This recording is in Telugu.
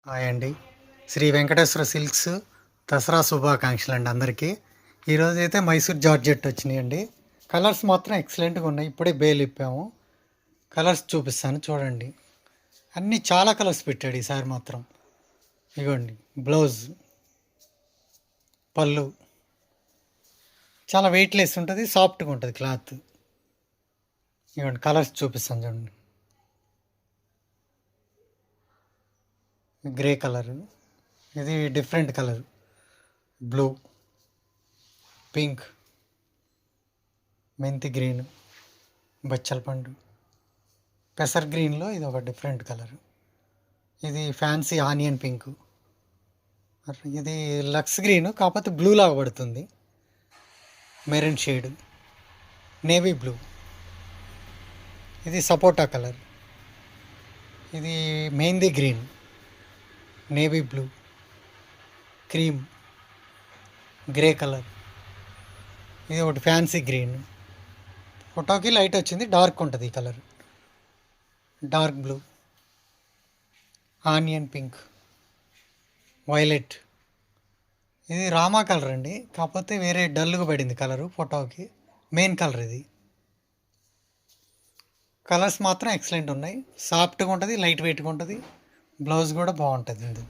హాయ్ అండి. శ్రీ వెంకటేశ్వర సిల్క్స్ దసరా శుభాకాంక్షలు అండి అందరికీ. ఈరోజైతే మైసూర్ జార్జెట్ వచ్చినాయండి. కలర్స్ మాత్రం ఎక్సలెంట్గా ఉన్నాయి. ఇప్పుడే బేల్ ఇప్పాము. కలర్స్ చూపిస్తాను చూడండి. అన్నీ చాలా కలర్స్ పెట్టాడు ఈసారి మాత్రం. ఇగోండి బ్లౌజ్, పళ్ళు చాలా వెయిట్లెస్ ఉంటుంది, సాఫ్ట్గా ఉంటుంది క్లాత్. ఇగోండి కలర్స్ చూపిస్తాను చూడండి. గ్రే కలరు, ఇది డిఫరెంట్ కలర్, బ్లూ, పింక్, మెంతి గ్రీన్, బచ్చల పండు, పెసర్ గ్రీన్లో ఇది ఒక డిఫరెంట్ కలర్, ఇది ఫ్యాన్సీ ఆనియన్ పింక్, ఇది లక్స్ గ్రీన్ కాకపోతే బ్లూ లాగా పడుతుంది, మెరూన్ షేడ్, నేవీ బ్లూ, ఇది సపోటా కలర్, ఇది mehndi green, navy blue, cream, grey colour, ఇది ఒకటి ఫ్యాన్సీ గ్రీన్. ఫోటోకి లైట్ వచ్చింది, డార్క్ ఉంటుంది ఈ colour, dark blue, onion pink, violet, ఇది రామా కలర్ అండి, కాకపోతే వేరే డల్గా పడింది కలరు ఫోటోకి. మెయిన్ కలర్ ఇది. కలర్స్ మాత్రం ఎక్సలెంట్ ఉన్నాయి, సాఫ్ట్గా ఉంటుంది, లైట్ వెయిట్గా ఉంటుంది, బ్లౌజ్ కూడా బాగుంటుంది.